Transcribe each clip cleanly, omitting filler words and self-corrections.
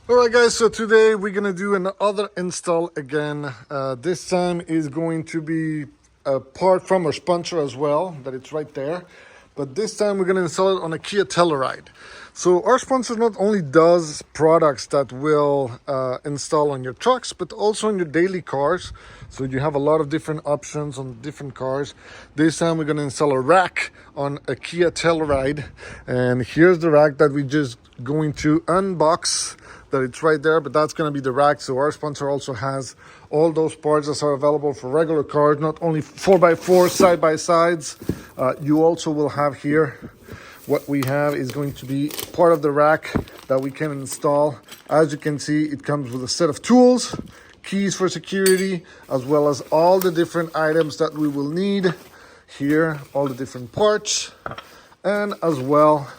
Alright guys, so today we're gonna do another install again. This time is going to be a part from our sponsor as well, that it's right there. But this time we're gonna install it on a Kia Telluride. So our sponsor not only does products that will install on your trucks, but also on your daily cars. So you have a lot of different options on different cars. This time we're gonna install a rack on a Kia Telluride. And here's the rack that we're just going to unbox. That it's right there, but that's going to be the rack. So our sponsor also has all those parts that are available for regular cars, not only 4x4 side-by-sides. You also will have here, what we have is going to be part of the rack that we can install. As you can see, it comes with a set of tools, keys for security, as well as all the different items that we will need here, all the different parts, and as well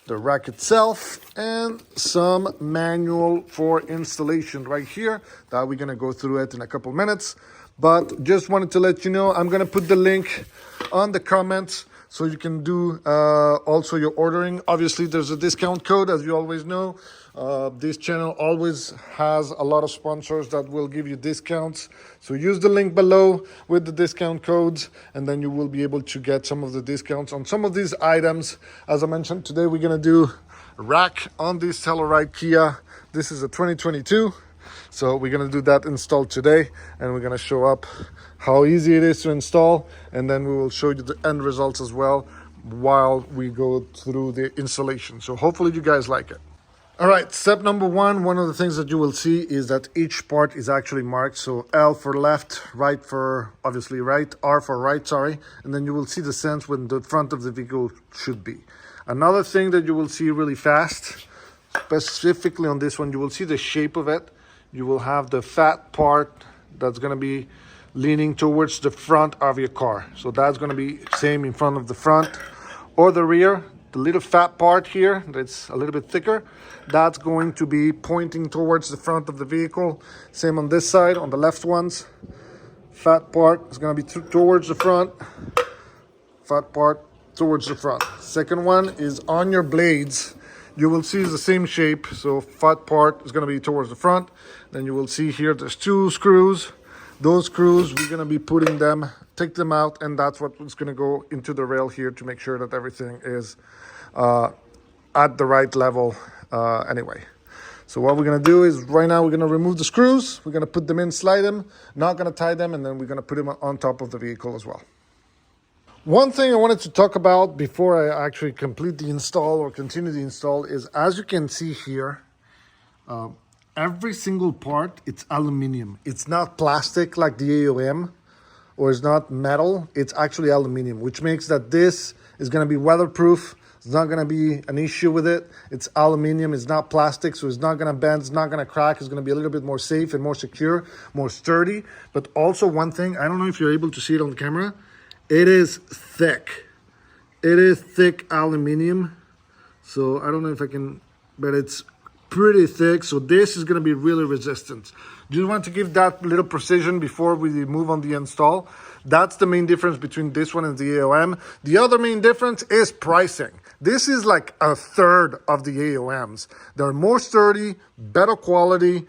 the rack itself and some manual for installation right here that we're going to go through it in a couple minutes. But just wanted to let you know, I'm going to put the link on the comments so you can do also your ordering. Obviously there's a discount code, as you always know. This channel always has a lot of sponsors that will give you discounts. So use the link below with the discount codes, and then you will be able to get some of the discounts on some of these items. As I mentioned, today we're gonna do a rack on this Telluride Kia. This is a 2022. So we're gonna do that install today, and we're gonna show up how easy it is to install, and then we will show you the end results as well while we go through the installation. So hopefully you guys like it. All right, step number one of the things that you will see is that each part is actually marked. So L for left, right for obviously right, R for right, sorry. And then you will see the sense when the front of the vehicle should be. Another thing that you will see really fast, specifically on this one, you will see the shape of it. You will have the fat part that's gonna be leaning towards the front of your car. So that's gonna be same in front of the front or the rear. The little fat part here that's a little bit thicker, that's going to be pointing towards the front of the vehicle. Same on this side, on the left ones. Fat part is going to be towards the front. Fat part towards the front. Second one is on your blades. You will see the same shape. So fat part is going to be towards the front. Then you will see here there's two screws. Those screws, we're going to be putting them, take them out, and that's what's going to go into the rail here to make sure that everything is at the right level anyway. So what we're going to do is right now we're going to remove the screws. We're going to put them in, slide them, not going to tie them, and then we're going to put them on top of the vehicle as well. One thing I wanted to talk about before I actually complete the install or continue the install is, as you can see here, every single part, it's aluminum. It's not plastic like the AOM, or it's not metal. It's actually aluminum, which makes that this is going to be weatherproof. It's not going to be an issue with it. It's aluminum. It's not plastic, so it's not going to bend. It's not going to crack. It's going to be a little bit more safe and more secure, more sturdy. But also one thing, I don't know if you're able to see it on the camera. It is thick. It is thick aluminum. So I don't know if I can, but it's pretty thick. So this is going to be really resistant. Just want to give that little precision before we move on the install. That's the main difference between this one and the AOM. The other main difference is pricing. This is like a third of the AOMs. They're more sturdy, better quality,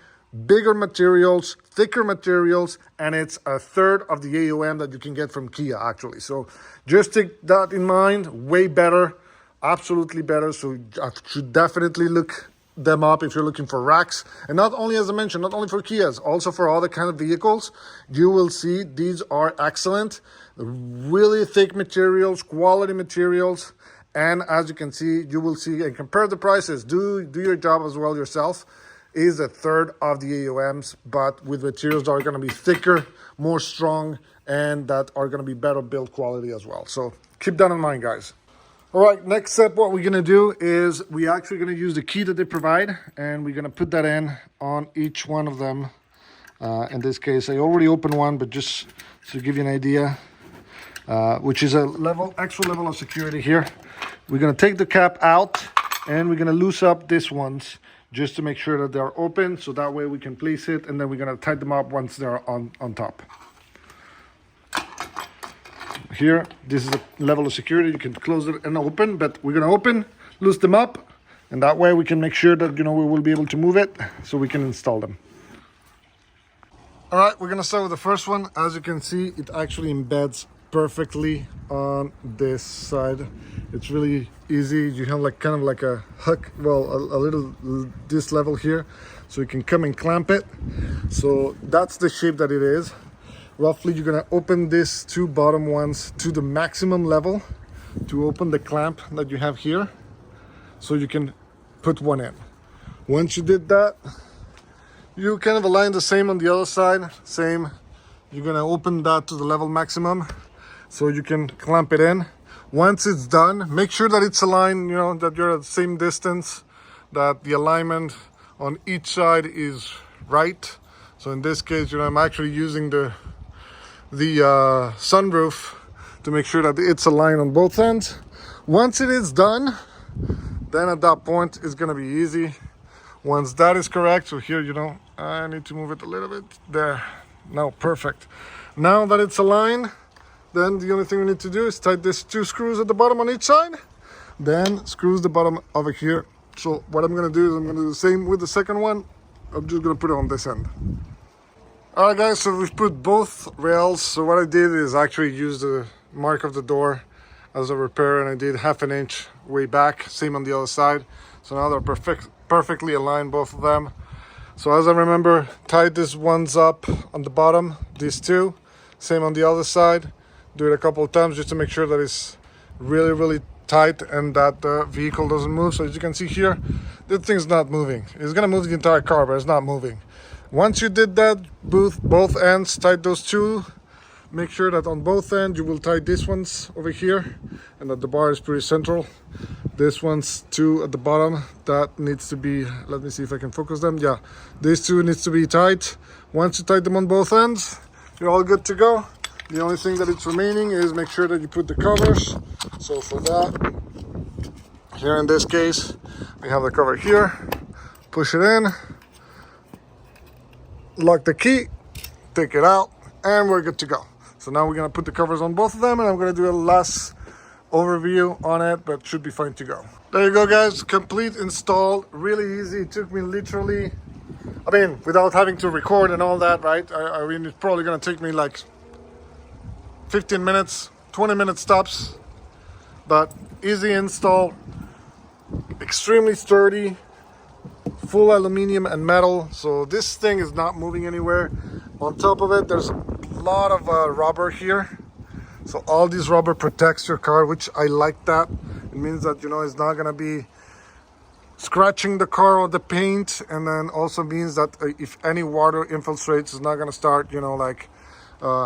bigger materials, thicker materials, and it's a third of the AOM that you can get from Kia actually. So just take that in mind. Way better, absolutely better. So you should definitely look them up if you're looking for racks. And not only, as I mentioned, not only for Kias, also for other kind of vehicles. You will see these are excellent, really thick materials, quality materials. And as you can see, you will see and compare the prices. Do your job as well yourself. Is a third of the AOMs, but with materials that are going to be thicker, more strong, and that are going to be better build quality as well. So keep that in mind, guys. All right, next step, what we're going to do is we're actually going to use the key that they provide, and we're going to put that in on each one of them. In this case, I already opened one, but just to give you an idea, which is a extra level of security here. We're going to take the cap out, and we're going to loose up these ones just to make sure that they're open, so that way we can place it, and then we're going to tie them up once they're on top. Here, this is a level of security. You can close it and open, but we're going to open, loose them up, And that way we can make sure that, we will be able to move it so we can install them. All right, we're gonna start with the first one. As you can see, it actually embeds perfectly on this side. It's really easy. You have like kind of like a hook, well, a little this level here, so you can come and clamp it. So that's the shape that it is. Roughly, you're gonna open these two bottom ones to the maximum level to open the clamp that you have here, so you can put one in. Once you did that, you kind of align the same on the other side. Same, you're gonna open that to the level maximum so you can clamp it in. Once it's done, make sure that it's aligned, that you're at the same distance, that the alignment on each side is right. So in this case, I'm actually using the sunroof to make sure that it's aligned on both ends. Once it is done, then at that point it's gonna be easy. Once that is correct, so here, I need to move it a little bit. There, now perfect. Now that it's aligned, then the only thing we need to do is tighten these two screws at the bottom on each side, then screws the bottom over here. So what I'm gonna do is I'm gonna do the same with the second one. I'm just gonna put it on this end. All right, guys, so we've put both rails. So what I did is actually use the mark of the door as a repair, and I did 1/2 inch way back, same on the other side. So now they're perfectly aligned, both of them. So as I remember, tied these ones up on the bottom, these two, same on the other side. Do it a couple of times just to make sure that it's really, really tight and that the vehicle doesn't move. So as you can see here, this thing's not moving. It's gonna move the entire car, but it's not moving. Once you did that, both ends, tied those two. Make sure that on both ends you will tie these ones over here and that the bar is pretty central. This one's two at the bottom, that needs to be, let me see if I can focus them. Yeah, these two needs to be tight. Once you tie them on both ends, you're all good to go. The only thing that it's remaining is make sure that you put the covers. So for that, here in this case, we have the cover here. Push it in, lock the key, take it out, and we're good to go. So now we're gonna put the covers on both of them, and I'm gonna do a last overview on it, but should be fine to go. There you go, guys, complete install. Really easy. It took me literally, without having to record and all that, right? I mean, it's probably gonna take me like 15 minutes, 20 minutes tops, but easy install, extremely sturdy, full aluminum and metal, so this thing is not moving anywhere. On top of it, there's a lot of rubber here, so all this rubber protects your car, which I like that. It means that it's not gonna be scratching the car or the paint, and then also means that if any water infiltrates, it's not gonna start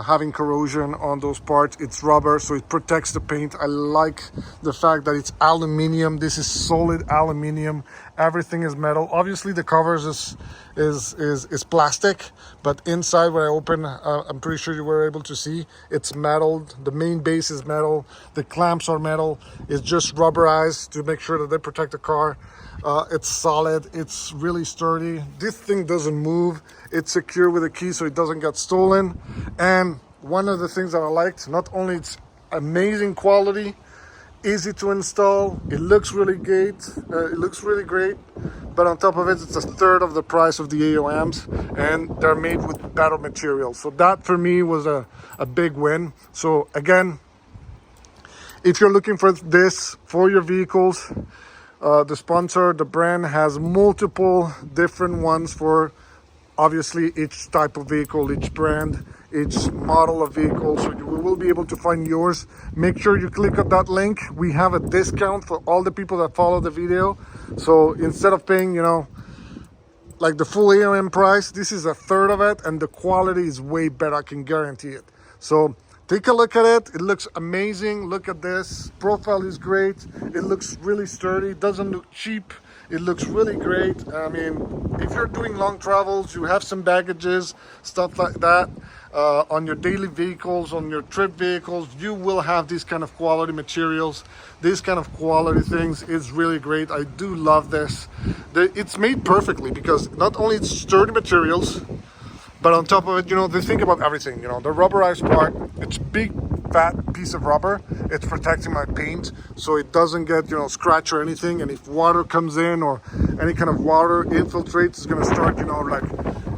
having corrosion on those parts. It's rubber, so it protects the paint. I like the fact that it's aluminum. This is solid aluminum. Everything is metal. Obviously the covers is plastic, but inside when I open, I'm pretty sure you were able to see it's metal. The main base is metal, the clamps are metal. It's just rubberized to make sure that they protect the car. It's solid, it's really sturdy. This thing doesn't move. It's secure with a key so it doesn't get stolen. And one of the things that I liked, not only it's amazing quality, easy to install, it looks really great, but on top of it, it's 1/3 of the price of the AOMs, and they're made with better materials. So that for me was a big win. So again, if you're looking for this for your vehicles, the sponsor, the brand, has multiple different ones for obviously each type of vehicle, each brand, each model of vehicle. So you will be able to find yours. Make sure you click on that link. We have a discount for all the people that follow the video. So instead of paying, like the full AOM price, this is 1/3 of it, and the quality is way better, I can guarantee it. So take a look at it. It looks amazing. Look at this. Profile is great. It looks really sturdy. It doesn't look cheap. It looks really great. I mean, if you're doing long travels, you have some baggages, stuff like that, on your daily vehicles, on your trip vehicles, you will have these kind of quality materials. These kind of quality things is really great. I do love this. It's made perfectly because not only it's sturdy materials, but on top of it, they think about everything. The rubberized part, it's big fat piece of rubber. It's protecting my paint so it doesn't get, you know, scratch or anything. And if water comes in or any kind of water infiltrates, it's gonna start, you know, like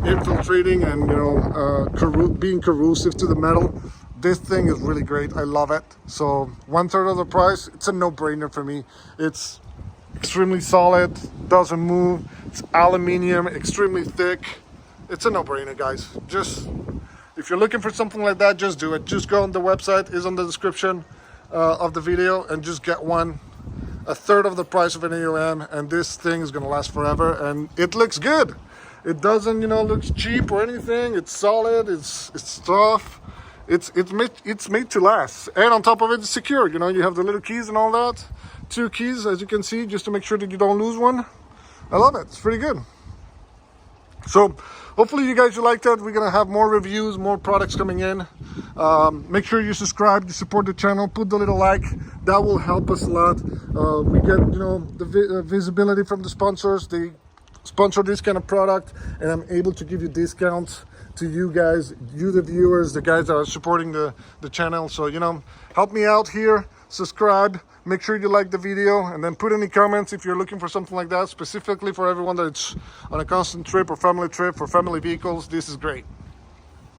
infiltrating and, you know, being corrosive to the metal. This thing is really great. I love it. So 1/3 of the price. It's a no-brainer for me. It's extremely solid, doesn't move. It's aluminium, extremely thick. It's a no-brainer, guys. Just if you're looking for something like that, just do it. Just go on the website, is on the description of the video, and just get one. 1/3 of the price of an AOM, and this thing is gonna last forever, and it looks good. It doesn't, you know, look cheap or anything. It's solid. It's tough. It's made to last, and on top of it, it's secure. You know, you have the little keys and all that. 2 keys, as you can see, just to make sure that you don't lose one. I love it. It's pretty good. So hopefully you guys like that. We're gonna have more reviews, more products coming in. Make sure you subscribe, you support the channel, put the little like. That will help us a lot. We get, you know, the visibility from the sponsors. They sponsor this kind of product, and I'm able to give you discounts to you guys, you the viewers, the guys that are supporting the channel. So, you know, help me out here, subscribe, make sure you like the video, and then put any comments if you're looking for something like that, specifically for everyone that's on a constant trip or family trip for family vehicles. This is great.